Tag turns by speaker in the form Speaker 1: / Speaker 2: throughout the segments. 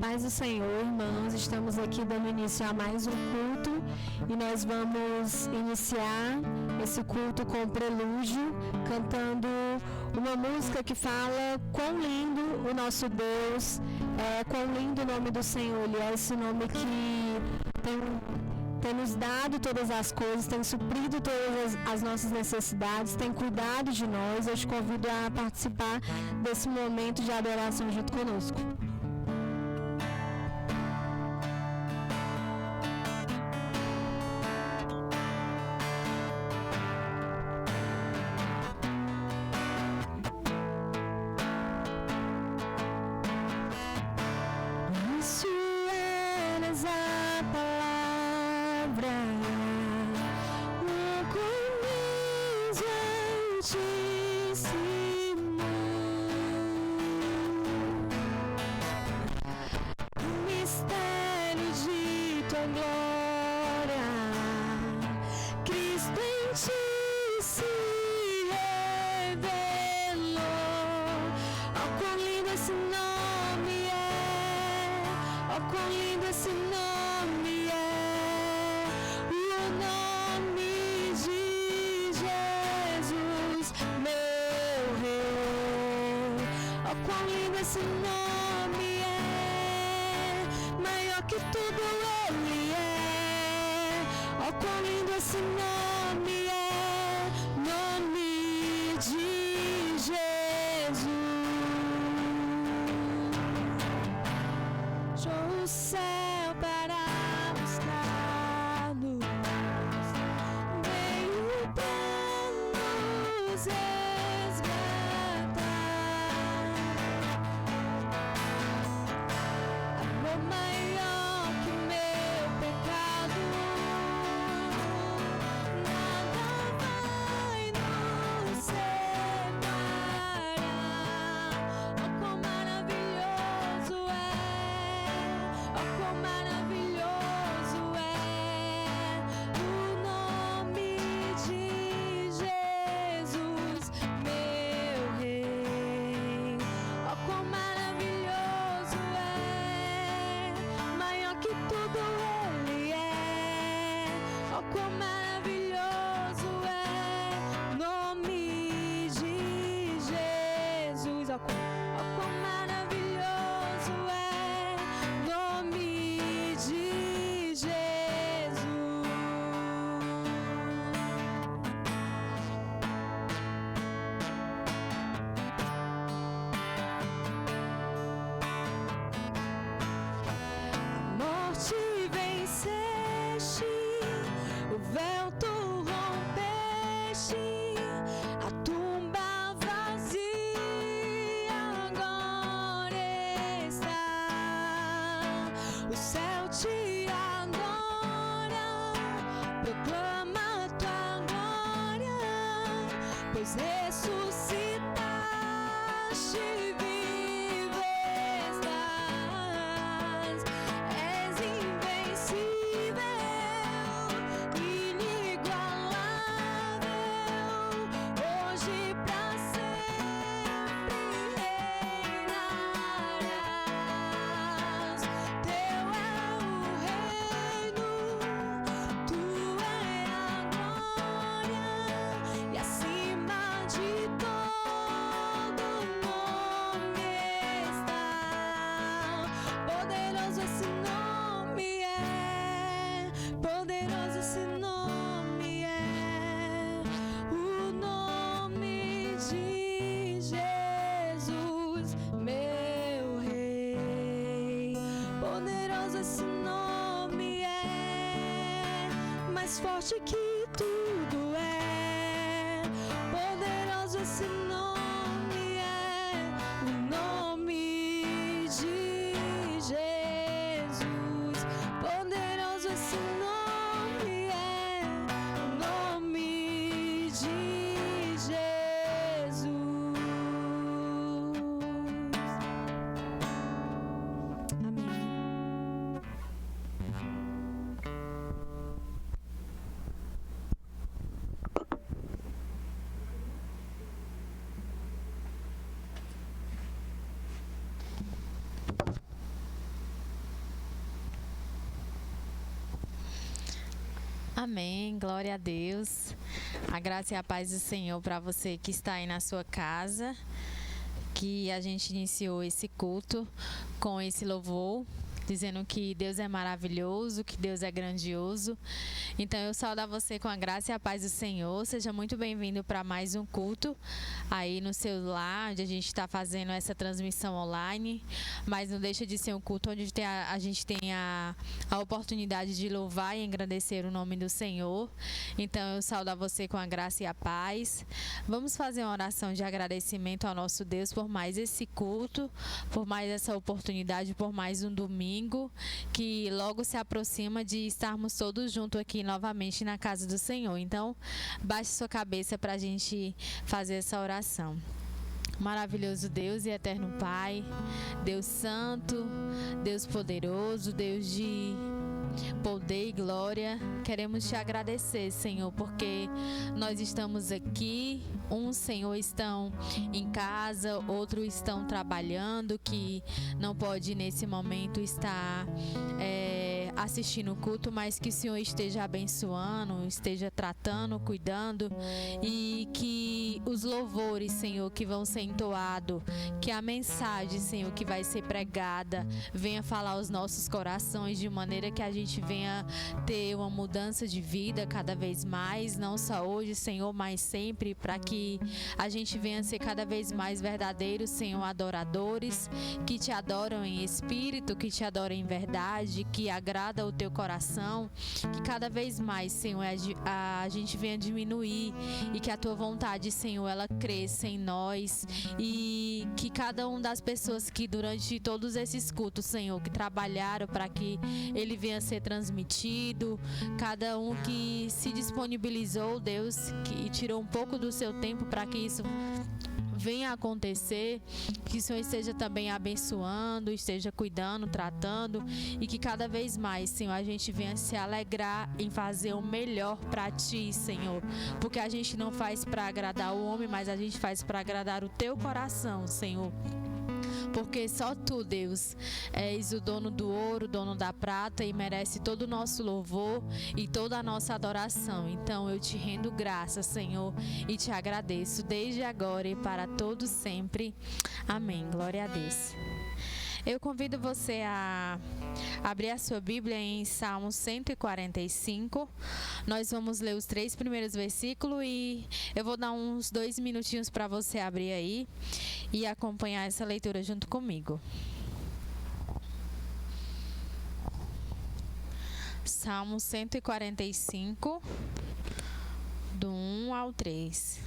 Speaker 1: paz do Senhor, irmãos, estamos aqui dando início a mais um culto e nós vamos iniciar esse culto com o prelúdio, cantando uma música que fala quão lindo o nosso Deus é, quão lindo o nome do Senhor, Ele é esse nome que tem nos dado todas as coisas, tem suprido todas as nossas necessidades, tem cuidado de nós. Eu te convido a participar desse momento de adoração junto conosco.
Speaker 2: forte que tudo é, poderoso esse nome é, o nome de Jesus. Poderoso esse nome é, o nome de Jesus. Amém.
Speaker 3: Amém, glória a Deus. A graça e a paz do Senhor para você que está aí na sua casa, que a gente iniciou esse culto com esse louvor, dizendo que Deus é maravilhoso, que Deus é grandioso. Então eu saúdo a você com a graça e a paz do Senhor. Seja muito bem-vindo para mais um culto aí no seu lar, onde a gente está fazendo essa transmissão online, mas não deixa de ser um culto onde a gente tem a oportunidade de louvar e engrandecer o nome do Senhor. Então eu saúdo a você com a graça e a paz. Vamos fazer uma oração de agradecimento ao nosso Deus por mais esse culto, por mais essa oportunidade, por mais um domingo que logo se aproxima de estarmos todos juntos aqui novamente na casa do Senhor. Então, baixe sua cabeça para a gente fazer essa oração. Maravilhoso Deus e eterno Pai, Deus Santo, Deus poderoso, Deus de poder e glória, queremos te agradecer, Senhor, porque nós estamos aqui, uns, Senhor, estão em casa, outros estão trabalhando, que não pode nesse momento estar assistindo o culto, mas que o Senhor esteja abençoando, esteja tratando, cuidando, e que os louvores, Senhor, que vão ser entoados, que a mensagem, Senhor, que vai ser pregada, venha falar aos nossos corações de maneira que a gente venha ter uma mudança de vida cada vez mais, não só hoje, Senhor, mas sempre, para que a gente venha ser cada vez mais verdadeiros, Senhor, adoradores, que te adoram em espírito, que te adoram em verdade, que agrada o teu coração, que cada vez mais, Senhor, a gente venha diminuir e que a tua vontade, Senhor, ela cresça em nós, e que cada uma das pessoas que durante todos esses cultos, Senhor, que trabalharam para que ele venha ser transmitido, cada um que se disponibilizou, Deus, que tirou um pouco do seu tempo para que isso venha acontecer, que o Senhor esteja também abençoando, esteja cuidando, tratando, e que cada vez mais, Senhor, a gente venha se alegrar em fazer o melhor para Ti, Senhor, porque a gente não faz para agradar o homem, mas a gente faz para agradar o Teu coração, Senhor. Porque só Tu, Deus, és o dono do ouro, dono da prata, e merece todo o nosso louvor e toda a nossa adoração. Então eu te rendo graças, Senhor, e te agradeço desde agora e para todos sempre. Amém. Glória a Deus. Eu convido você a abrir a sua Bíblia em Salmo 145. Nós vamos ler os 3 primeiros versículos e eu vou dar uns 2 minutinhos para você abrir aí e acompanhar essa leitura junto comigo. Salmo 145, do 1 ao 3.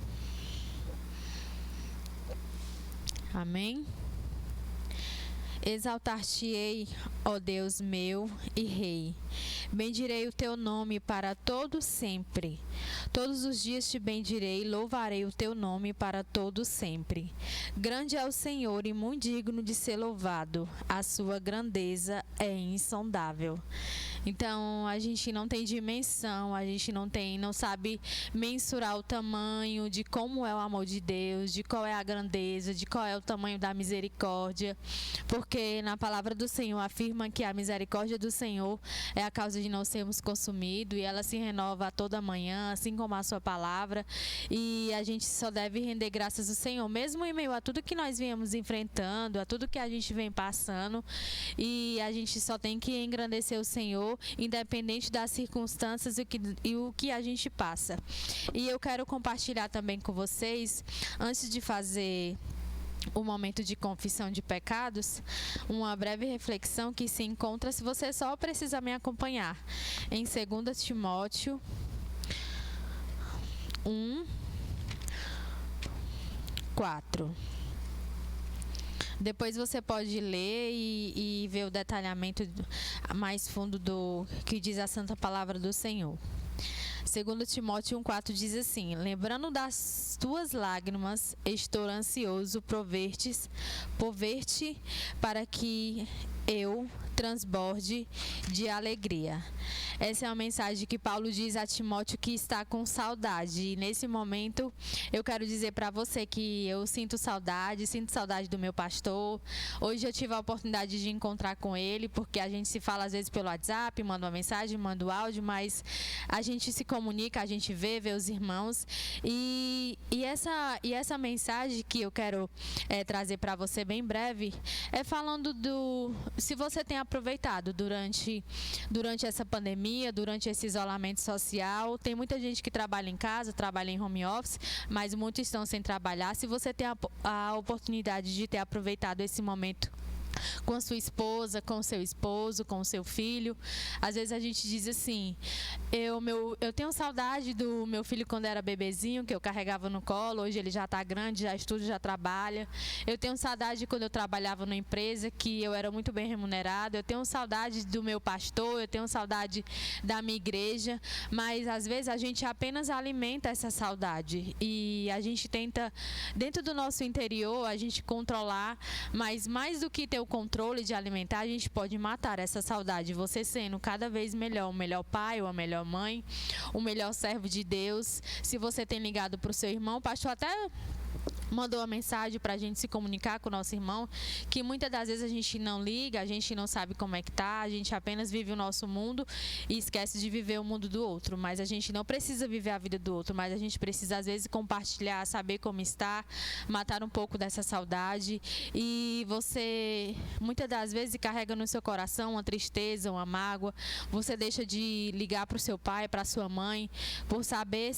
Speaker 3: Amém? Exaltar-te-ei, ó Deus meu e Rei. Bendirei o teu nome para todo sempre. Todos os dias te bendirei e louvarei o teu nome para todo sempre. Grande é o Senhor e muito digno de ser louvado. A sua grandeza é insondável. Então, a gente não tem dimensão, a gente não sabe mensurar o tamanho de como é o amor de Deus, de qual é a grandeza, de qual é o tamanho da misericórdia, porque na palavra do Senhor afirma que a misericórdia do Senhor é a causa de não sermos consumidos, e ela se renova a toda manhã, assim como a sua palavra, e a gente só deve render graças ao Senhor, mesmo em meio a tudo que nós viemos enfrentando, a tudo que a gente vem passando, e a gente só tem que engrandecer o Senhor, independente das circunstâncias e o que a gente passa. E eu quero compartilhar também com vocês, antes de fazer o momento de confissão de pecados, uma breve reflexão que se encontra, se você só precisa me acompanhar, em 2 Timóteo 1:4. Depois você pode ler e ver o detalhamento mais fundo do que diz a santa palavra do Senhor. 2 Timóteo 1:4 diz assim: lembrando das tuas lágrimas, estou ansioso por ver-te, para que eu transborde de alegria. Essa é uma mensagem que Paulo diz a Timóteo que está com saudade. E nesse momento eu quero dizer para você que eu sinto saudade do meu pastor. Hoje eu tive a oportunidade de encontrar com ele, porque a gente se fala às vezes pelo WhatsApp, manda uma mensagem, manda um áudio, mas a gente se comunica, a gente vê os irmãos. E essa mensagem que eu quero trazer para você bem breve é falando se você tem aproveitado durante essa pandemia, durante esse isolamento social. Tem muita gente que trabalha em casa, trabalha em home office, mas muitos estão sem trabalhar. Se você tem a oportunidade de ter aproveitado esse momento com a sua esposa, com o seu esposo, com o seu filho. Às vezes a gente diz assim, eu tenho saudade do meu filho quando era bebezinho, que eu carregava no colo. Hoje ele já está grande, já estuda, já trabalha. Eu tenho saudade quando eu trabalhava numa empresa, que eu era muito bem remunerado. Eu tenho saudade do meu pastor, eu tenho saudade da minha igreja. Mas às vezes a gente apenas alimenta essa saudade e a gente tenta, dentro do nosso interior, a gente controlar, mas mais do que ter o controle de alimentar, a gente pode matar essa saudade, você sendo cada vez melhor, o melhor pai ou a melhor mãe, o melhor servo de Deus. Se você tem ligado para o seu irmão, o pastor até mandou uma mensagem para a gente se comunicar com o nosso irmão, que muitas das vezes a gente não liga, a gente não sabe como é que tá, a gente apenas vive o nosso mundo e esquece de viver o mundo do outro. Mas a gente não precisa viver a vida do outro, mas a gente precisa às vezes compartilhar, saber como está, matar um pouco dessa saudade. E você muitas das vezes carrega no seu coração uma tristeza, uma mágoa. Você deixa de ligar para o seu pai, para a sua mãe, por saber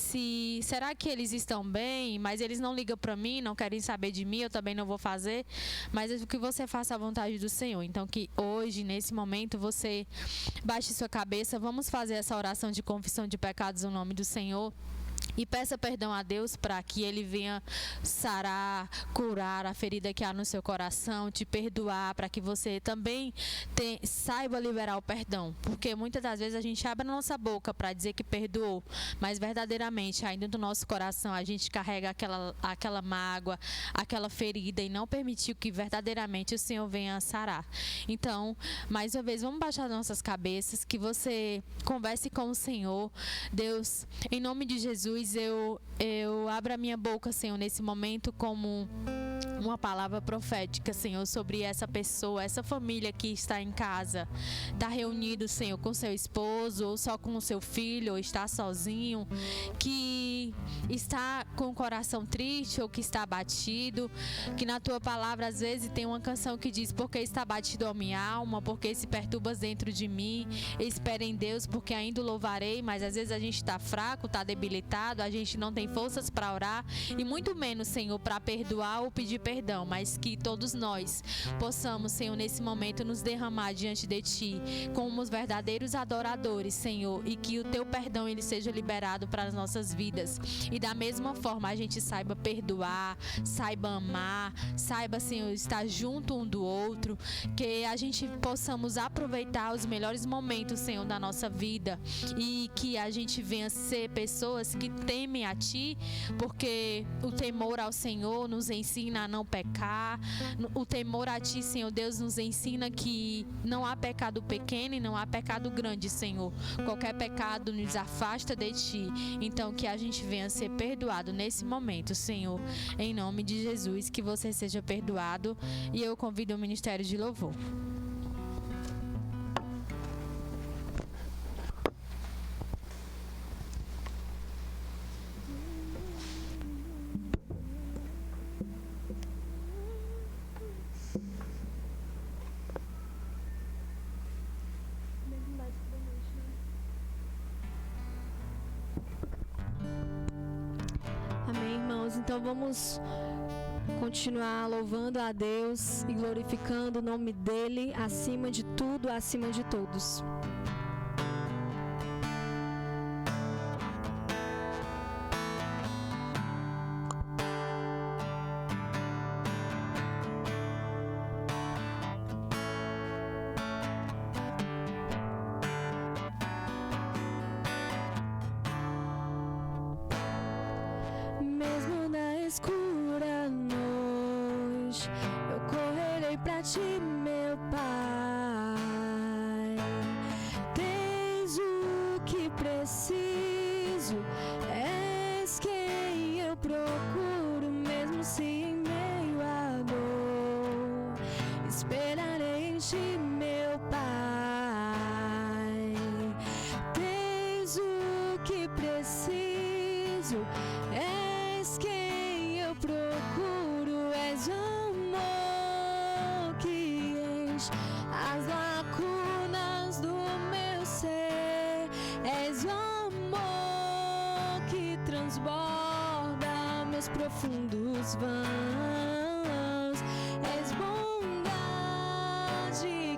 Speaker 3: será que eles estão bem, mas eles não ligam para mim, não querem saber de mim, eu também não vou fazer, mas é que você faça a vontade do Senhor. Então que hoje, nesse momento, você baixe sua cabeça, vamos fazer essa oração de confissão de pecados no nome do Senhor. E peça perdão a Deus para que Ele venha sarar, curar a ferida que há no seu coração, te perdoar, para que você também saiba liberar o perdão. Porque muitas das vezes a gente abre a nossa boca para dizer que perdoou, mas verdadeiramente, ainda do nosso coração, a gente carrega aquela mágoa, aquela ferida e não permitiu que verdadeiramente o Senhor venha sarar. Então, mais uma vez, vamos baixar nossas cabeças, que você converse com o Senhor. Deus, em nome de Jesus, eu abro a minha boca, Senhor, nesse momento como uma palavra profética, Senhor, sobre essa pessoa, essa família que está em casa, está reunido, Senhor, com seu esposo, ou só com o seu filho, ou está sozinho, que está com o coração triste, ou que está abatido, que na tua palavra às vezes tem uma canção que diz: porque está abatido a minha alma, porque se perturbas dentro de mim, espera em Deus, porque ainda o louvarei. Mas às vezes a gente está fraco, está debilitado, a gente não tem forças para orar, e muito menos, Senhor, para perdoar ou pedir perdão, mas que todos nós possamos, Senhor, nesse momento nos derramar diante de Ti como os verdadeiros adoradores, Senhor, e que o Teu perdão ele seja liberado para as nossas vidas. E da mesma forma a gente saiba perdoar, saiba amar, saiba, Senhor, estar junto um do outro, que a gente possamos aproveitar os melhores momentos, Senhor, da nossa vida, e que a gente venha ser pessoas que temem a Ti, porque o temor ao Senhor nos ensina a não pecar. O temor a Ti, Senhor Deus, nos ensina que não há pecado pequeno e não há pecado grande, Senhor. Qualquer pecado nos afasta de Ti. Então que a gente venha ser perdoado nesse momento, Senhor, em nome de Jesus, que você seja perdoado. E eu convido o Ministério de Louvor.
Speaker 1: Amém, irmãos. Então vamos continuar louvando a Deus e glorificando o nome dEle acima de tudo, acima de todos. Mesmo na escura noite, eu correrei pra Ti, meu Pai.
Speaker 2: preciso, és quem eu procuro, mesmo se em meio à dor. Esperarei em ti, meu Pai. Tens o que preciso, és quem eu procuro, és o amor que enche as lacunas do meu ser, és o amor que transborda meus profundos vãos, és bondade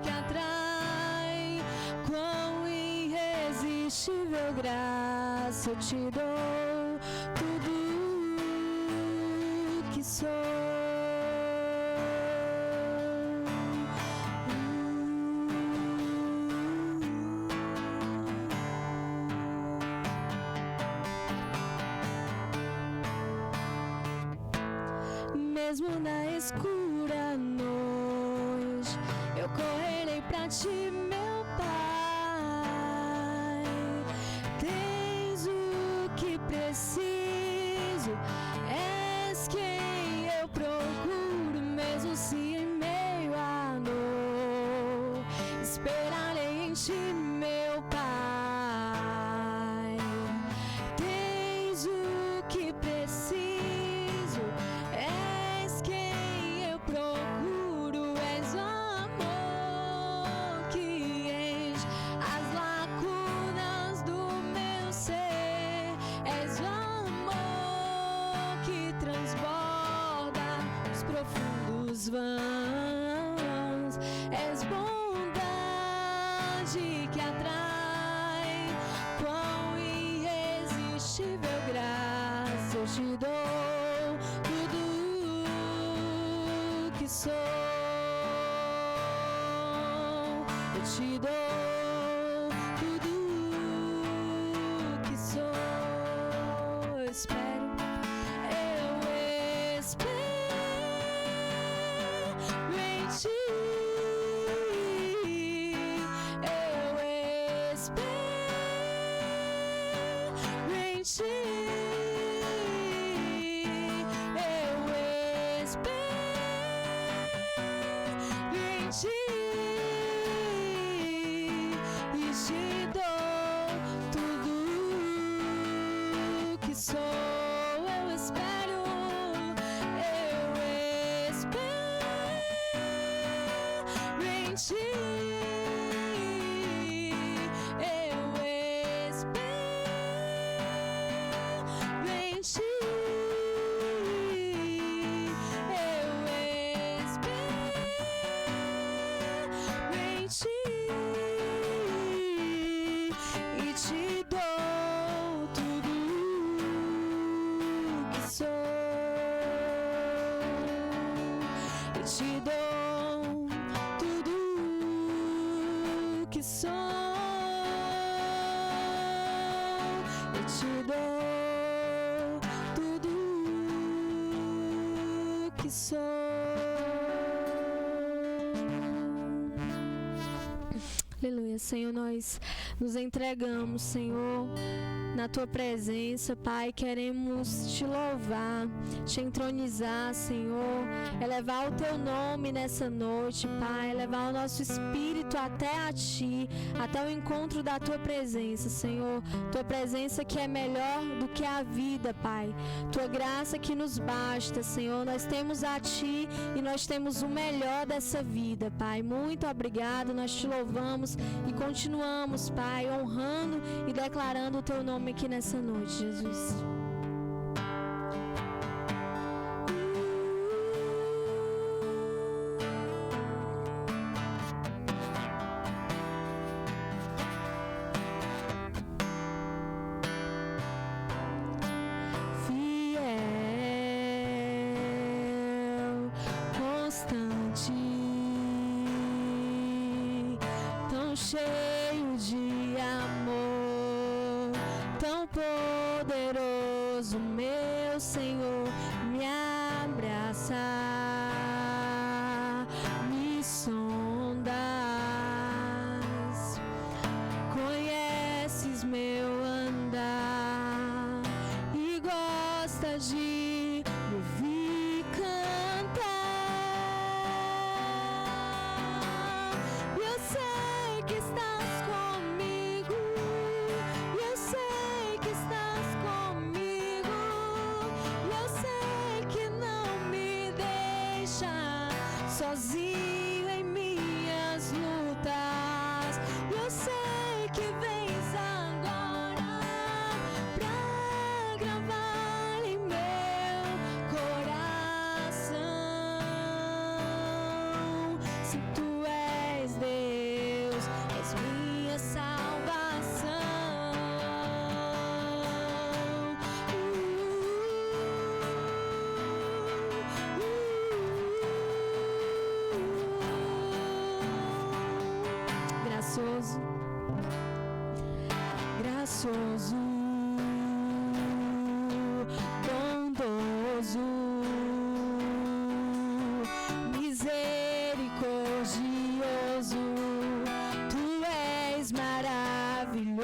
Speaker 2: que atrai, quão irresistível graça eu te dou, tudo que sou. Mesmo na escura noite, eu correrei pra ti, meu Pai. Tens o que preciso, és quem eu procuro, mesmo se em meio à dor. Esperarei em ti, meu Pai. Tens o que preciso, és quem eu procuro, és o amor que enche as lacunas do meu ser, és o amor que transborda os profundos vãos, és bondade que atrai, quão irresistível graça eu te dou, tudo que sou, eu te dou, tudo que sou. Eu espero em ti, eu espero em ti, eu espero em ti e te dou tudo que sou. Eu espero em ti, eu espero em ti, eu espero em ti e te dou tudo que sou, eu te dou tudo que sou, eu te dou tudo que sou. Aleluia, Senhor, nós nos entregamos, Senhor, na Tua presença, Pai, queremos Te louvar, Te entronizar, Senhor, elevar o Teu nome nessa noite, Pai, elevar o nosso espírito até a Ti, até o encontro da Tua presença, Senhor, Tua presença que é melhor do que a vida, Pai, Tua graça que nos basta, Senhor, nós temos a Ti e nós temos o melhor dessa vida, Pai, muito obrigado, nós Te louvamos e continuamos, Pai, honrando e declarando o Teu nome aqui nessa noite, Jesus. Fiel, constante, tão cheio de amor, tão poderoso, meu Senhor, me abraça, me sondas, conheces meu andar.
Speaker 1: gracioso, bondoso, misericordioso, tu és maravilhoso.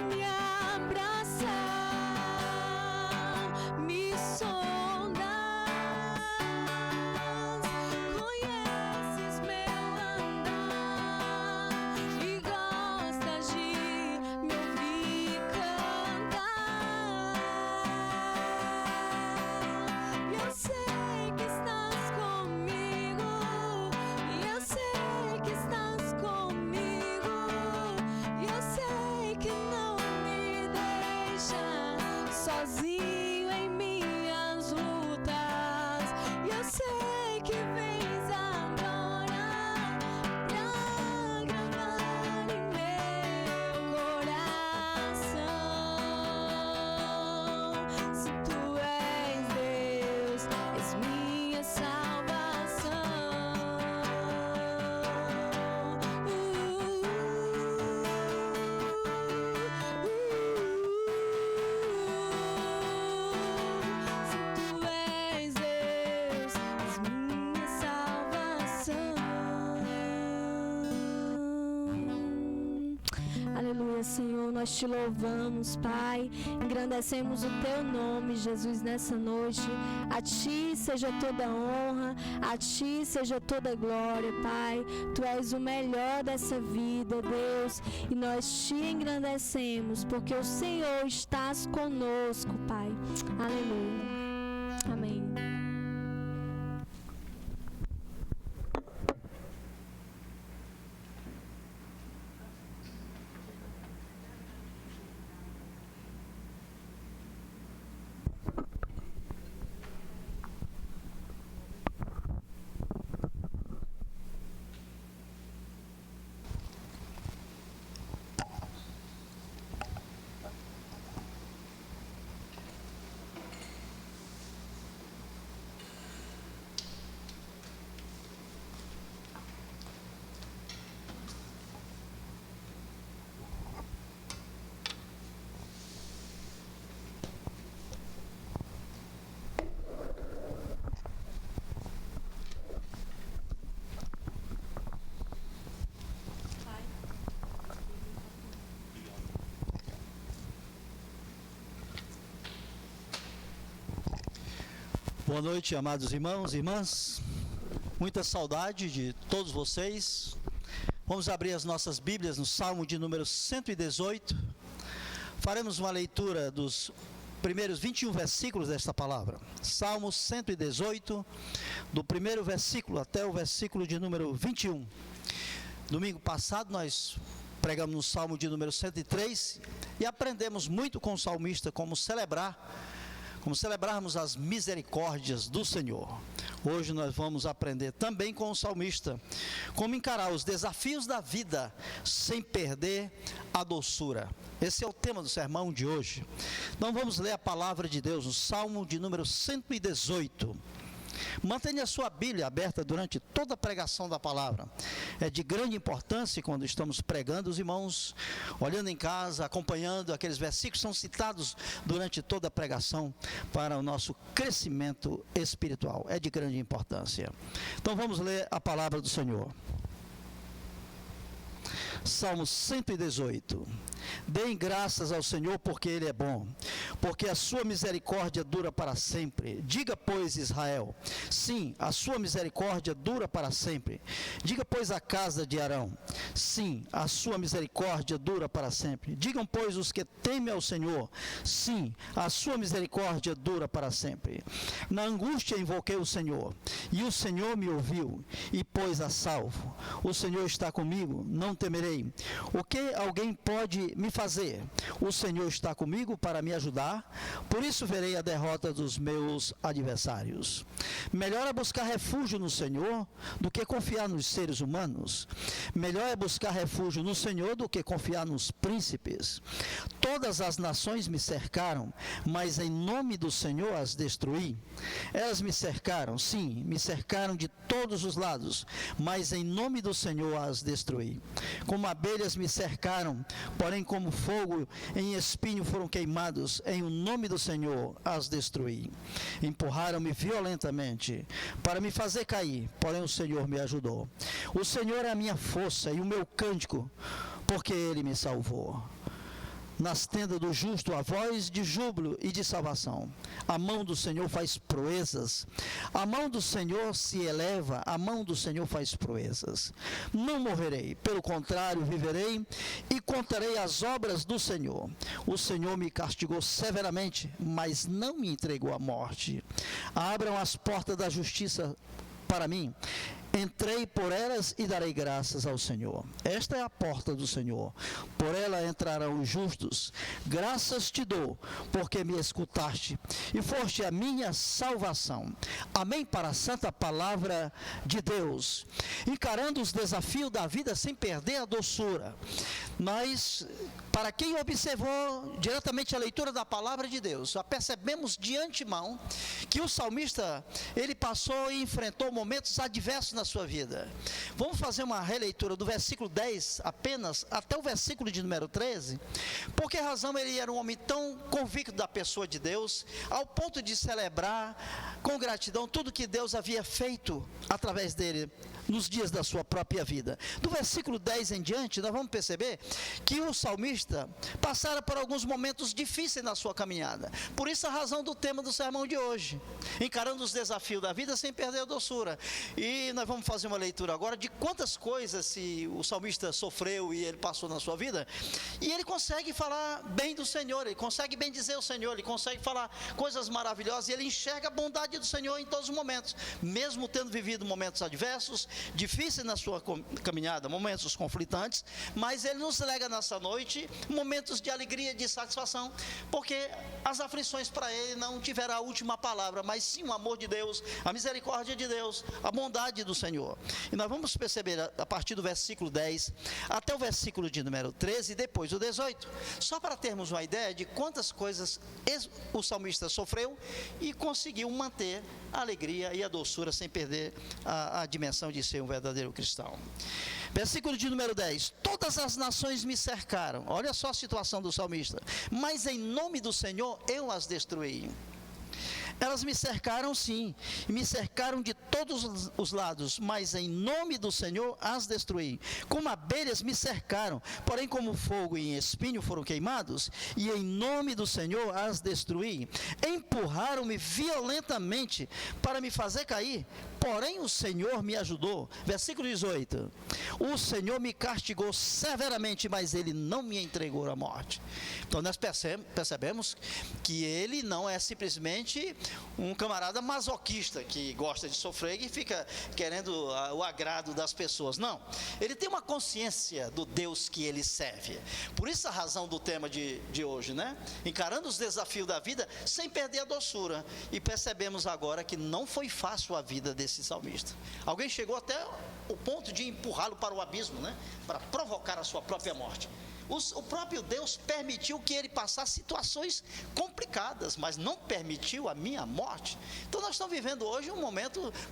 Speaker 1: Me abraça, me sondas, conheces meu andar e gostas de me ouvir cantar. E eu sei que estás comigo, e eu sei que estás comigo, e eu sei que não me deixa sozinho em minhas lutas. E eu sei que vens agora pra gravar em meu coração. Se tu és Deus, és minha salvação. Se tu és Deus, és minha salvação.
Speaker 2: Aleluia, Senhor, nós te louvamos, Pai, engrandecemos o teu nome, Jesus, nessa noite. A ti seja toda honra, a ti seja toda glória, Pai. Tu és o melhor dessa vida, Deus, e nós te engrandecemos, porque o Senhor estás conosco, Pai. Aleluia. Amém.
Speaker 4: Boa noite, amados irmãos e irmãs. Muita saudade de todos vocês. Vamos abrir as nossas Bíblias no Salmo de número 118. Faremos uma leitura dos primeiros 21 versículos desta palavra. Salmo 118, do primeiro versículo até o versículo de número 21. Domingo passado nós pregamos no Salmo de número 103 e aprendemos muito com o salmista como celebrarmos as misericórdias do Senhor. Hoje nós vamos aprender também com o salmista como encarar os desafios da vida sem perder a doçura. Esse é o tema do sermão de hoje. Então vamos ler a palavra de Deus no Salmo de número 118. Mantenha a sua Bíblia aberta durante toda a pregação da palavra. É de grande importância quando estamos pregando, os irmãos, olhando em casa, acompanhando aqueles versículos que são citados durante toda a pregação para o nosso crescimento espiritual. É de grande importância. Então vamos ler a palavra do Senhor. Salmo 118. Deem graças ao Senhor porque Ele é bom, porque a sua misericórdia dura para sempre. Diga, pois, Israel, sim, a sua misericórdia dura para sempre. Diga, pois, a casa de Arão, sim, a sua misericórdia dura para sempre. Digam, pois, os que temem ao Senhor, sim, a sua misericórdia dura para sempre. Na angústia invoquei o Senhor, e o Senhor me ouviu, e pôs a salvo. O Senhor está comigo, não temerei. O que alguém pode me fazer? O Senhor está comigo para me ajudar, por isso verei a derrota dos meus adversários. Melhor é buscar refúgio no Senhor do que confiar nos seres humanos. Melhor é buscar refúgio no Senhor do que confiar nos príncipes. Todas as nações me cercaram, mas em nome do Senhor as destruí. Elas me cercaram, sim, me cercaram de todas todos os lados, mas em nome do Senhor as destruí. Como abelhas me cercaram, porém como fogo em espinho foram queimados, em o nome do Senhor as destruí. Empurraram-me violentamente para me fazer cair, porém o Senhor me ajudou. O Senhor é a minha força e o meu cântico, porque Ele me salvou. Nas tendas do justo a voz de júbilo e de salvação. A mão do Senhor faz proezas. A mão do Senhor se eleva, a mão do Senhor faz proezas. Não morrerei, pelo contrário, viverei e contarei as obras do Senhor. O Senhor me castigou severamente, mas não me entregou à morte. Abram as portas da justiça para mim. Entrei por elas e darei graças ao Senhor. Esta é a porta do Senhor. Por ela entrarão os justos. Graças te dou, porque me escutaste e foste a minha salvação. Amém para a santa palavra de Deus. Encarando os desafios da vida sem perder a doçura. Nós, para quem observou diretamente a leitura da palavra de Deus, percebemos de antemão que o salmista, ele passou e enfrentou momentos adversos na sua vida. Vamos fazer uma releitura do versículo 10 apenas até o versículo de número 13. Por que razão ele era um homem tão convicto da pessoa de Deus, ao ponto de celebrar com gratidão tudo que Deus havia feito através dele nos dias da sua própria vida? Do versículo 10 em diante, nós vamos perceber que o salmista passara por alguns momentos difíceis na sua caminhada. Por isso a razão do tema do sermão de hoje, encarando os desafios da vida sem perder a doçura. E nós vamos fazer uma leitura agora de quantas coisas o salmista sofreu e ele passou na sua vida, e ele consegue falar bem do Senhor, ele consegue bem dizer o Senhor, ele consegue falar coisas maravilhosas, e ele enxerga a bondade do Senhor em todos os momentos, mesmo tendo vivido momentos adversos, difíceis na sua caminhada, momentos conflitantes, mas ele nos lega nessa noite momentos de alegria, de satisfação, porque as aflições para ele não tiveram a última palavra, mas sim o amor de Deus, a misericórdia de Deus, a bondade do Senhor. E nós vamos perceber a partir do versículo 10 até o versículo de número 13 e depois o 18, só para termos uma ideia de quantas coisas o salmista sofreu e conseguiu manter a alegria e a doçura sem perder a dimensão de ser um verdadeiro cristão. Versículo de número 10: todas as nações me cercaram. Olha só a situação do salmista. Mas em nome do Senhor eu as destruí. Elas me cercaram, sim, e me cercaram de todos os lados, mas em nome do Senhor as destruí. Como abelhas me cercaram, porém como fogo e espinho foram queimados, e em nome do Senhor as destruí. Empurraram-me violentamente para me fazer cair, porém o Senhor me ajudou. Versículo 18: o Senhor me castigou severamente, mas Ele não me entregou à morte. Então nós percebemos que ele não é simplesmente um camarada masoquista que gosta de sofrer e fica querendo o agrado das pessoas. Não, ele tem uma consciência do Deus que ele serve. Por isso a razão do tema de hoje, né? Encarando os desafios da vida sem perder a doçura. E percebemos agora que não foi fácil a vida desse salmista. Alguém chegou até o ponto de empurrá-lo para o abismo, né? Para provocar a sua própria morte. O próprio Deus permitiu que ele passasse situações complicadas, mas não permitiu a minha morte. Então nós estamos vivendo hoje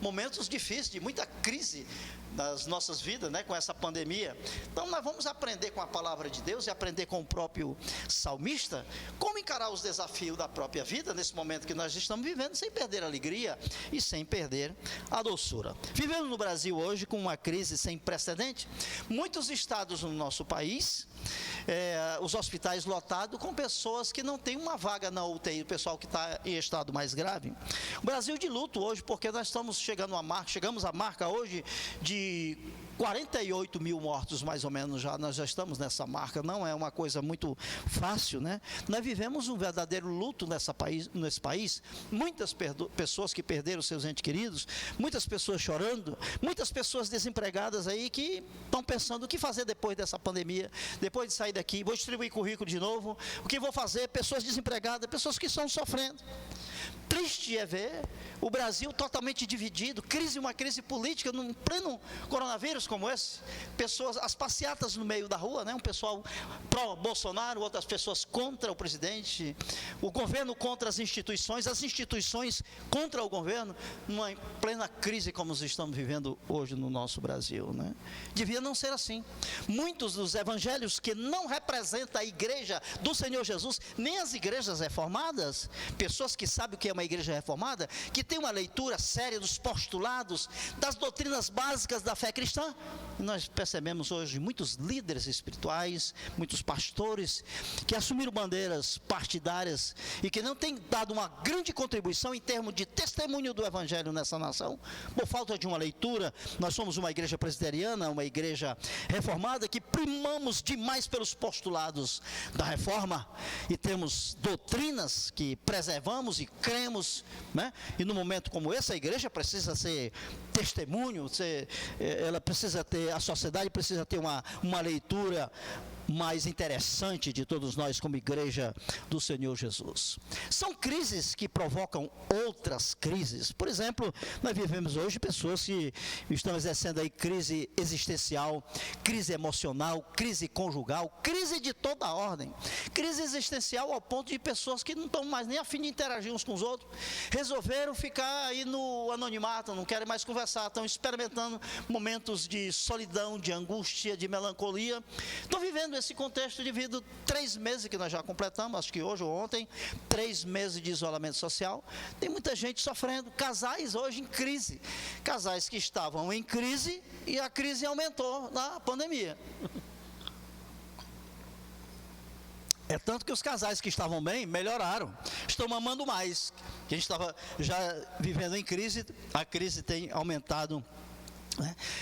Speaker 4: momentos difíceis, de muita crise nas nossas vidas, né, com essa pandemia. Então nós vamos aprender com a palavra de Deus e aprender com o próprio salmista como encarar os desafios da própria vida nesse momento que nós estamos vivendo, sem perder a alegria e sem perder a doçura. Vivemos no Brasil hoje com uma crise sem precedente. Muitos estados no nosso país, os hospitais lotados com pessoas que não têm uma vaga na UTI, o pessoal que está em estado mais grave. O Brasil de luto hoje, porque nós estamos chegamos à marca hoje de 48 mil mortos, mais ou menos, nós já estamos nessa marca. Não é uma coisa muito fácil, né? Nós vivemos um verdadeiro luto nesse país, muitas pessoas que perderam seus entes queridos, muitas pessoas chorando, muitas pessoas desempregadas aí que estão pensando o que fazer depois dessa pandemia, depois de sair daqui, vou distribuir currículo de novo, o que vou fazer? Pessoas desempregadas, pessoas que estão sofrendo. triste é ver o Brasil totalmente dividido, uma crise política, num pleno coronavírus como esse. Pessoas, as passeatas no meio da rua, né? Um pessoal pró-Bolsonaro, outras pessoas contra o presidente, o governo contra as instituições contra o governo, numa plena crise como nós estamos vivendo hoje no nosso Brasil, né? Devia não ser assim. Muitos dos evangelhos que não representam a igreja do Senhor Jesus, nem as igrejas reformadas, pessoas que sabem o que é uma igreja reformada, que tem uma leitura séria dos postulados, das doutrinas básicas da fé cristã. Nós percebemos hoje muitos líderes espirituais, muitos pastores que assumiram bandeiras partidárias e que não têm dado uma grande contribuição em termos de testemunho do evangelho nessa nação, por falta de uma leitura. Nós somos uma igreja presbiteriana, uma igreja reformada, que primamos demais pelos postulados da reforma e temos doutrinas que preservamos e cremos, né? E no momento como esse, a igreja precisa ser testemunho, ela precisa ter, a sociedade precisa ter uma leitura mais interessante de todos nós como igreja do Senhor Jesus. São crises que provocam outras crises. Por exemplo, nós vivemos hoje pessoas que estão exercendo aí crise existencial, crise emocional, crise conjugal, crise de toda a ordem. Crise existencial ao ponto de pessoas que não estão mais nem a fim de interagir uns com os outros, resolveram ficar aí no anonimato, não querem mais conversar, estão experimentando momentos de solidão, de angústia, de melancolia. Estão vivendo esse contexto devido 3 meses que nós já completamos, acho que hoje ou ontem, 3 meses de isolamento social. Tem muita gente sofrendo, casais hoje em crise, casais que estavam em crise e a crise aumentou na pandemia. É tanto que os casais que estavam bem melhoraram, estão amando mais. Que a gente estava já vivendo em crise, a crise tem aumentado.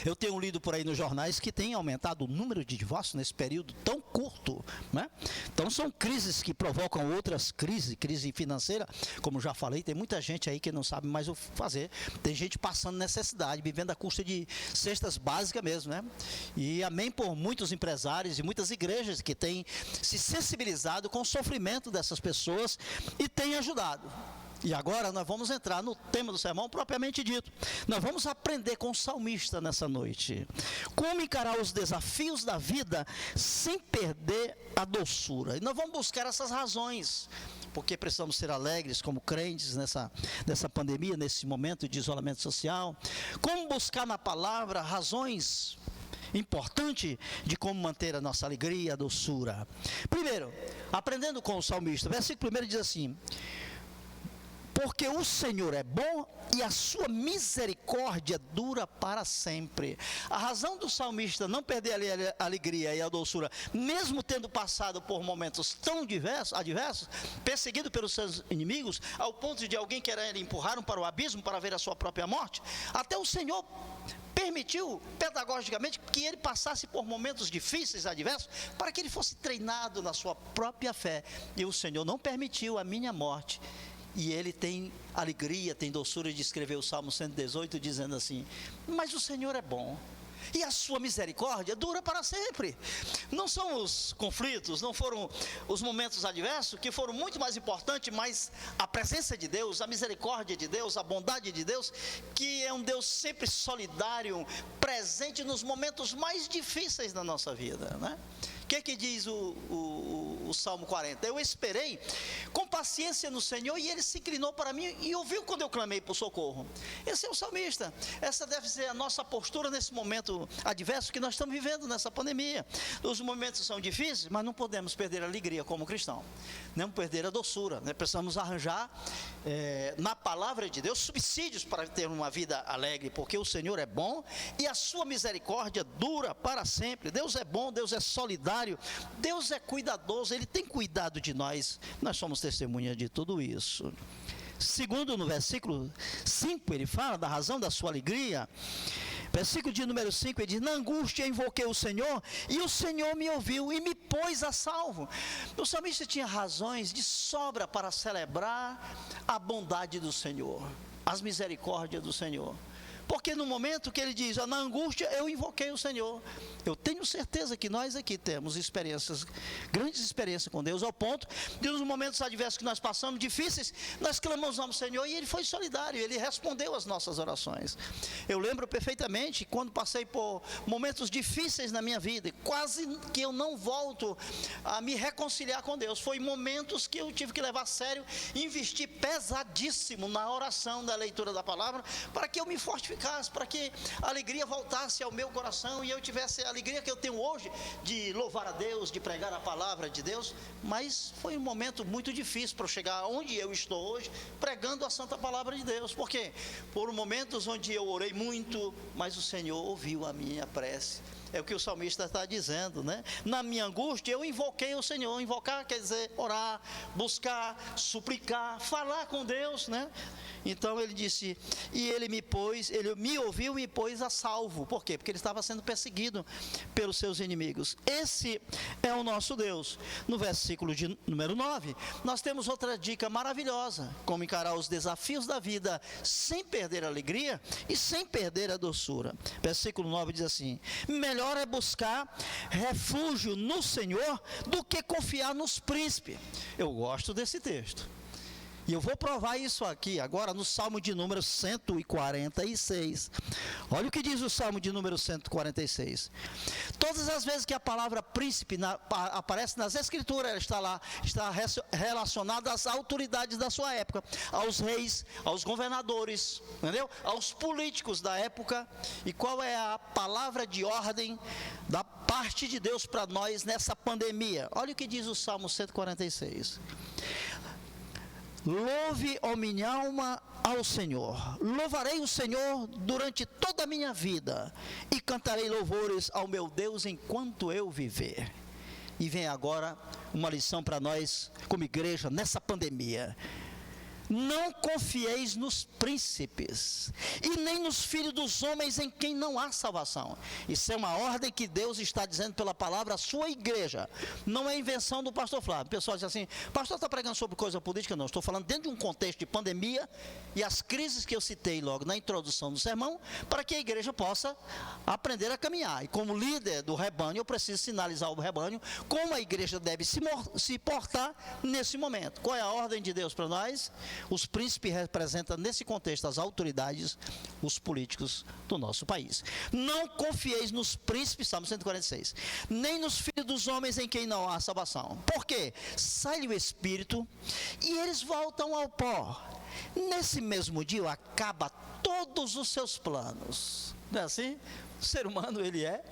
Speaker 4: Eu tenho lido por aí nos jornais que tem aumentado o número de divórcios nesse período tão curto, né? Então são crises que provocam outras crises, crise financeira, como já falei, tem muita gente aí que não sabe mais o que fazer, tem gente passando necessidade, vivendo à custa de cestas básicas mesmo, né? E amém por muitos empresários e muitas igrejas que têm se sensibilizado com o sofrimento dessas pessoas e têm ajudado. E agora nós vamos entrar no tema do sermão propriamente dito. Nós vamos aprender com o salmista nessa noite. Como encarar os desafios da vida sem perder a doçura. E nós vamos buscar essas razões. Porque precisamos ser alegres como crentes nessa pandemia, nesse momento de isolamento social. Como buscar na palavra razões importante de como manter a nossa alegria, a doçura. Primeiro, aprendendo com o salmista, versículo 1 diz assim: porque o Senhor é bom e a sua misericórdia dura para sempre. A razão do salmista não perder a alegria e a doçura, mesmo tendo passado por momentos tão adversos, perseguido pelos seus inimigos, ao ponto de alguém querer empurrar para o abismo para ver a sua própria morte, até o Senhor permitiu pedagogicamente que ele passasse por momentos difíceis, adversos, para que ele fosse treinado na sua própria fé. E o Senhor não permitiu a minha morte. E ele tem alegria, tem doçura de escrever o Salmo 118, dizendo assim: mas o Senhor é bom, e a sua misericórdia dura para sempre. Não são os conflitos, não foram os momentos adversos que foram muito mais importantes, mas a presença de Deus, a misericórdia de Deus, a bondade de Deus, que é um Deus sempre solidário, presente nos momentos mais difíceis da nossa vida, né? O que diz o Salmo 40? Eu esperei com paciência no Senhor e Ele se inclinou para mim e ouviu quando eu clamei por socorro. Esse é o salmista. Essa deve ser a nossa postura nesse momento adverso que nós estamos vivendo nessa pandemia. Os momentos são difíceis, mas não podemos perder a alegria como cristão. Não perder a doçura, né? Precisamos arranjar na palavra de Deus subsídios para ter uma vida alegre, porque o Senhor é bom e a sua misericórdia dura para sempre. Deus é bom, Deus é solidário, Deus é cuidadoso, Ele tem cuidado de nós. Nós somos testemunha de tudo isso. Segundo, no versículo 5, ele fala da razão da sua alegria. Versículo de número 5, ele diz: na angústia invoquei o Senhor, e o Senhor me ouviu e me pôs a salvo. O salmista tinha razões de sobra para celebrar a bondade do Senhor, as misericórdias do Senhor. Porque no momento que ele diz, na angústia eu invoquei o Senhor. Eu tenho certeza que nós aqui temos experiências, grandes experiências com Deus, ao ponto de nos momentos adversos que nós passamos, difíceis, nós clamamos ao Senhor e Ele foi solidário, Ele respondeu às nossas orações. Eu lembro perfeitamente quando passei por momentos difíceis na minha vida, quase que eu não volto a me reconciliar com Deus. Foi momentos que eu tive que levar a sério, investir pesadíssimo na oração, na leitura da palavra, para que eu me fortificasse, para que a alegria voltasse ao meu coração e eu tivesse a alegria que eu tenho hoje de louvar a Deus, de pregar a palavra de Deus. Mas foi um momento muito difícil para eu chegar onde eu estou hoje, pregando a santa palavra de Deus. Por quê? Por momentos onde eu orei muito, mas o Senhor ouviu a minha prece. É o que o salmista está dizendo, né? Na minha angústia eu invoquei o Senhor. Invocar quer dizer orar, buscar, suplicar, falar com Deus, né? Então ele disse, e ele me ouviu e me pôs a salvo. Por quê? Porque ele estava sendo perseguido pelos seus inimigos. Esse é o nosso Deus. No versículo de número 9, nós temos outra dica maravilhosa: como encarar os desafios da vida sem perder a alegria e sem perder a doçura. Versículo 9 diz assim: melhor é buscar refúgio no Senhor do que confiar nos príncipes. Eu gosto desse texto. E eu vou provar isso aqui agora no Salmo de número 146. Olha o que diz o Salmo de número 146. Todas as vezes que a palavra príncipe aparece nas Escrituras, ela está lá, está relacionada às autoridades da sua época, aos reis, aos governadores, entendeu? Aos políticos da época. E qual é a palavra de ordem da parte de Deus para nós nessa pandemia? Olha o que diz o Salmo 146. Louve, ó minha alma, ao Senhor. Louvarei o Senhor durante toda a minha vida e cantarei louvores ao meu Deus enquanto eu viver. E vem agora uma lição para nós como igreja nessa pandemia. Não confieis nos príncipes e nem nos filhos dos homens em quem não há salvação. Isso é uma ordem que Deus está dizendo pela palavra à sua igreja. Não é invenção do pastor Flávio. O pessoal diz assim: pastor está pregando sobre coisa política? Não, estou falando dentro de um contexto de pandemia e as crises que eu citei logo na introdução do sermão, para que a igreja possa aprender a caminhar. E como líder do rebanho, eu preciso sinalizar ao rebanho como a igreja deve se portar nesse momento. Qual é a ordem de Deus para nós? Os príncipes representam nesse contexto as autoridades, os políticos do nosso país. Não confieis nos príncipes, Salmo 146, nem nos filhos dos homens em quem não há salvação. Por quê? Sai-lhe o espírito e eles voltam ao pó. Nesse mesmo dia acaba todos os seus planos. Não é assim? O ser humano, ele é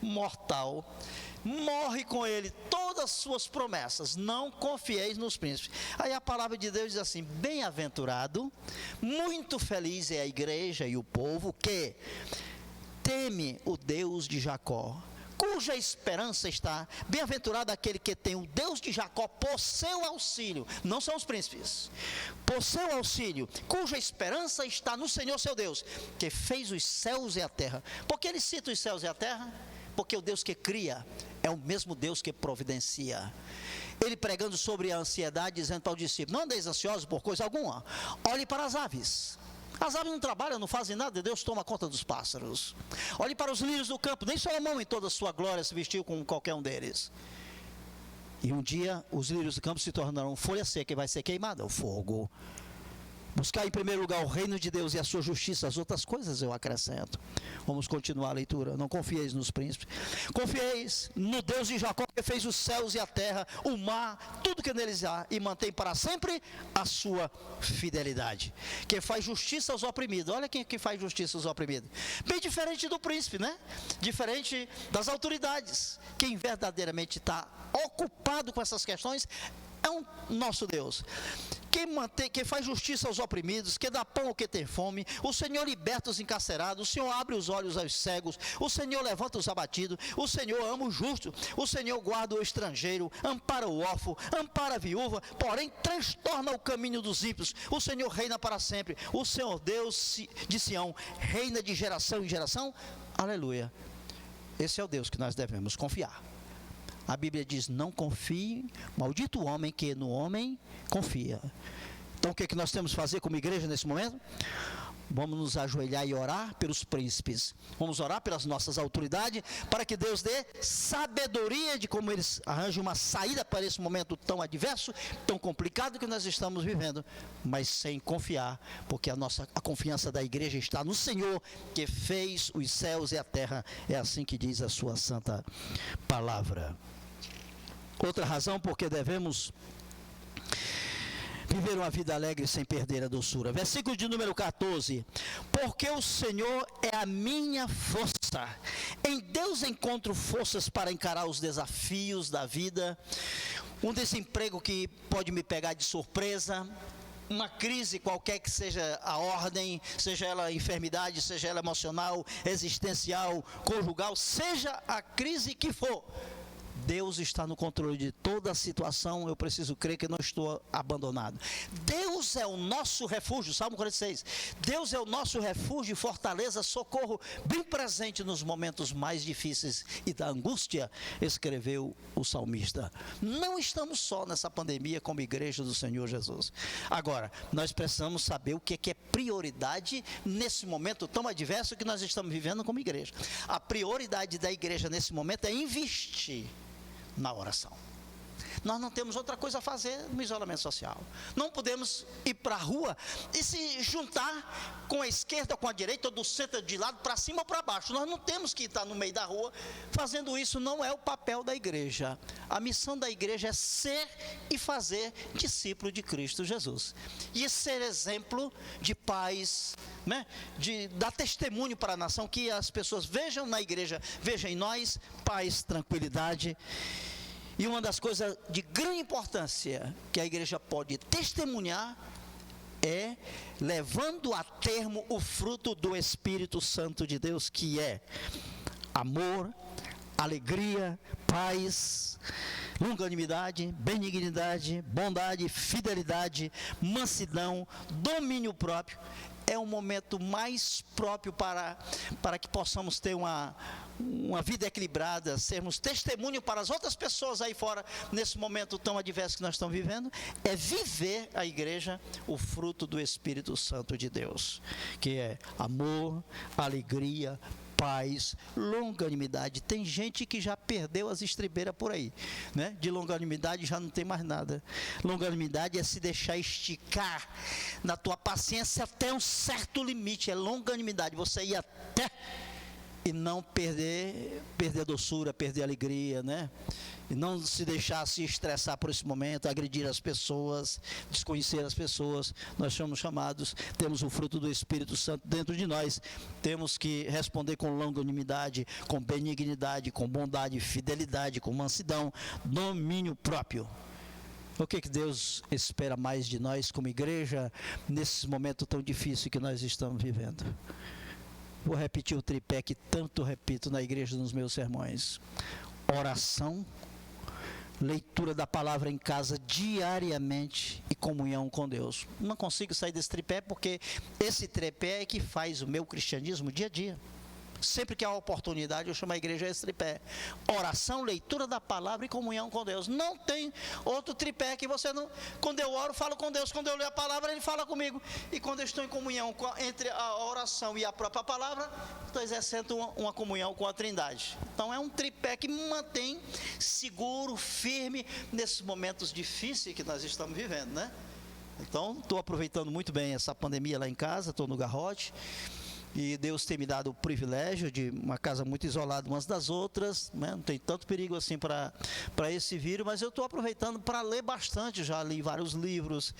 Speaker 4: mortal. Morre com ele todas as suas promessas. Não confieis nos príncipes. Aí a palavra de Deus diz assim: bem-aventurado, muito feliz é a igreja e o povo que teme o Deus de Jacó, cuja esperança está. Bem-aventurado aquele que tem o Deus de Jacó por seu auxílio. Não são os príncipes. Por seu auxílio, cuja esperança está no Senhor seu Deus, que fez os céus e a terra. Por que ele cita os céus e a terra? Porque o Deus que cria é o mesmo Deus que providencia. Ele pregando sobre a ansiedade, dizendo para o discípulo: não andeis ansiosos por coisa alguma, olhe para as aves. As aves não trabalham, não fazem nada, Deus toma conta dos pássaros. Olhe para os lírios do campo, nem Salomão em toda a sua glória se vestiu como qualquer um deles. E um dia os lírios do campo se tornarão folha seca e vai ser queimada, o fogo. Buscar em primeiro lugar o reino de Deus e a sua justiça, as outras coisas eu acrescento. Vamos continuar a leitura. Não confieis nos príncipes, confieis no Deus de Jacó, que fez os céus e a terra, o mar, tudo que neles há, e mantém para sempre a sua fidelidade. Que faz justiça aos oprimidos. Olha quem é que faz justiça aos oprimidos. Bem diferente do príncipe, né? Diferente das autoridades. Quem verdadeiramente está ocupado com essas questões é o nosso Deus. Quem faz justiça aos oprimidos, que dá pão ao que tem fome. O Senhor liberta os encarcerados, o Senhor abre os olhos aos cegos, o Senhor levanta os abatidos, o Senhor ama o justo, o Senhor guarda o estrangeiro, ampara o órfão, ampara a viúva, porém transtorna o caminho dos ímpios. O Senhor reina para sempre, o Senhor Deus de Sião reina de geração em geração. Aleluia. Esse é o Deus que nós devemos confiar. A Bíblia diz: não confie, maldito o homem que no homem confia. Então o que nós temos que fazer como igreja nesse momento? Vamos nos ajoelhar e orar pelos príncipes. Vamos orar pelas nossas autoridades, para que Deus dê sabedoria de como eles arranjam uma saída para esse momento tão adverso, tão complicado que nós estamos vivendo, mas sem confiar, porque a confiança da igreja está no Senhor, que fez os céus e a terra. É assim que diz a sua santa palavra. Outra razão porque devemos viver uma vida alegre sem perder a doçura. Versículo de número 14. Porque o Senhor é a minha força. Em Deus encontro forças para encarar os desafios da vida. Um desemprego que pode me pegar de surpresa. Uma crise qualquer que seja a ordem, seja ela enfermidade, seja ela emocional, existencial, conjugal, seja a crise que for. Deus está no controle de toda a situação. Eu preciso crer que não estou abandonado. Deus é o nosso refúgio, Salmo 46. Deus é o nosso refúgio, fortaleza, socorro, bem presente nos momentos mais difíceis e da angústia, escreveu o salmista. Não estamos só nessa pandemia como igreja do Senhor Jesus. Agora, nós precisamos saber o que é prioridade nesse momento tão adverso que nós estamos vivendo como igreja. A prioridade da igreja nesse momento é investir na oração. Nós não temos outra coisa a fazer no isolamento social. Não podemos ir para a rua e se juntar com a esquerda, com a direita, ou do centro, de lado, para cima ou para baixo. Nós não temos que estar no meio da rua fazendo isso. Não é o papel da igreja. A missão da igreja é ser e fazer discípulo de Cristo Jesus. E ser exemplo de paz, né? De dar testemunho para a nação, que as pessoas vejam na igreja, vejam em nós paz, tranquilidade. E uma das coisas de grande importância que a igreja pode testemunhar é levando a termo o fruto do Espírito Santo de Deus, que é amor, alegria, paz, longanimidade, benignidade, bondade, fidelidade, mansidão, domínio próprio. É um momento mais próprio para que possamos ter uma vida equilibrada, sermos testemunho para as outras pessoas aí fora, nesse momento tão adverso que nós estamos vivendo. É viver a igreja o fruto do Espírito Santo de Deus, que é amor, alegria, paz, longanimidade. Tem gente que já perdeu as estribeiras por aí, né? De longanimidade já não tem mais nada. Longanimidade é se deixar esticar na tua paciência até um certo limite. É longanimidade, você ir até e não perder doçura, perder alegria, né? E não se deixar se estressar por esse momento, agredir as pessoas, desconhecer as pessoas. Nós somos chamados, temos o fruto do Espírito Santo dentro de nós. Temos que responder com longanimidade, com benignidade, com bondade, fidelidade, com mansidão, domínio próprio. O que Deus espera mais de nós como igreja, nesse momento tão difícil que nós estamos vivendo? Vou repetir o tripé que tanto repito na igreja nos meus sermões: oração, leitura da palavra em casa diariamente e comunhão com Deus. Não consigo sair desse tripé porque esse tripé é que faz o meu cristianismo dia a dia. Sempre que há oportunidade, eu chamo a igreja a esse tripé: oração, leitura da palavra e comunhão com Deus. Não tem outro tripé que você não... Quando eu oro, falo com Deus. Quando eu leio a palavra, Ele fala comigo. E quando eu estou em comunhão entre a oração e a própria palavra, estou exercendo uma comunhão com a Trindade. Então é um tripé que me mantém seguro, firme, nesses momentos difíceis que nós estamos vivendo, né? Então, estou aproveitando muito bem essa pandemia lá em casa, estou no garrote. E Deus tem me dado o privilégio de uma casa muito isolada umas das outras, né? Não tem tanto perigo assim para esse vírus, mas eu estou aproveitando para ler bastante. Já li vários livros,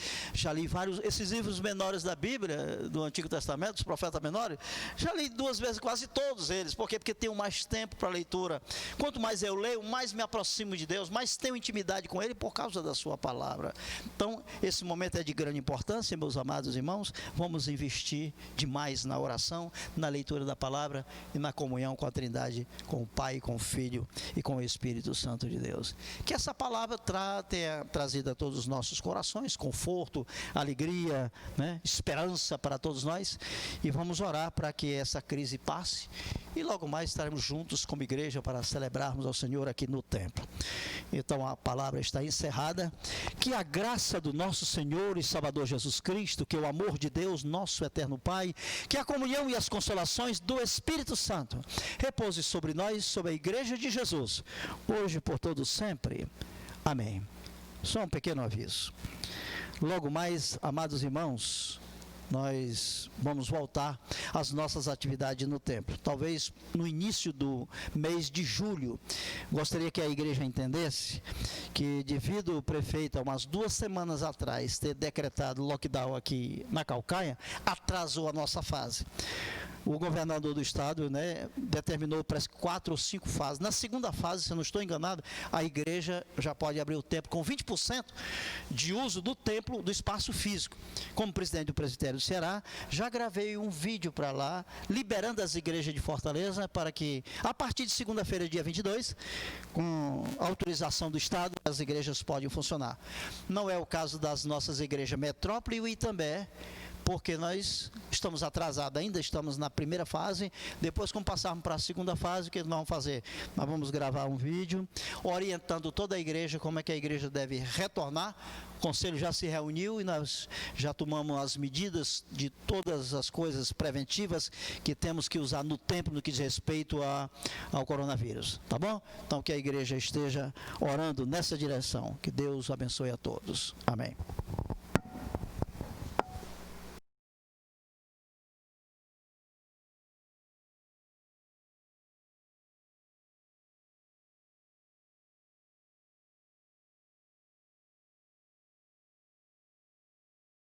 Speaker 4: esses livros menores da Bíblia, do Antigo Testamento, os profetas menores, já li 2 vezes quase todos eles. Por quê? Porque tenho mais tempo para leitura. Quanto mais eu leio, mais me aproximo de Deus, mais tenho intimidade com Ele por causa da sua palavra. Então, esse momento é de grande importância, meus amados irmãos. Vamos investir demais na oração, oração, na leitura da palavra e na comunhão com a Trindade, com o Pai, com o Filho e com o Espírito Santo de Deus. Que essa palavra tenha trazido a todos os nossos corações conforto, alegria, né? Esperança para todos nós, e vamos orar para que essa crise passe e logo mais estaremos juntos como igreja para celebrarmos ao Senhor aqui no templo. Então a palavra está encerrada. Que a graça do nosso Senhor e Salvador Jesus Cristo, que o amor de Deus, nosso eterno Pai, que a comunhão e as consolações do Espírito Santo repouse sobre nós, sobre a igreja de Jesus, hoje e por todo sempre. Amém. Só um pequeno aviso. Logo mais, amados irmãos, nós vamos voltar às nossas atividades no templo. Talvez no início do mês de julho. Gostaria que a igreja entendesse que, devido o prefeito, há umas 2 semanas atrás, ter decretado lockdown aqui na Calcaia, atrasou a nossa fase. O governador do estado, né, determinou parece 4 ou 5 fases. Na segunda fase, se eu não estou enganado, a igreja já pode abrir o templo com 20% de uso do templo, do espaço físico. Como presidente do presbitério do Ceará, já gravei um vídeo para lá, liberando as igrejas de Fortaleza para que, a partir de segunda-feira, dia 22, com autorização do estado, as igrejas podem funcionar. Não é o caso das nossas igrejas Metrópole e Itambé, porque nós estamos atrasados, ainda estamos na primeira fase. Depois, quando passarmos para a segunda fase, o que nós vamos fazer? Nós vamos gravar um vídeo orientando toda a igreja como é que a igreja deve retornar. O conselho já se reuniu e nós já tomamos as medidas de todas as coisas preventivas que temos que usar no templo no que diz respeito ao coronavírus, tá bom? Então, que a igreja esteja orando nessa direção. Que Deus abençoe a todos. Amém.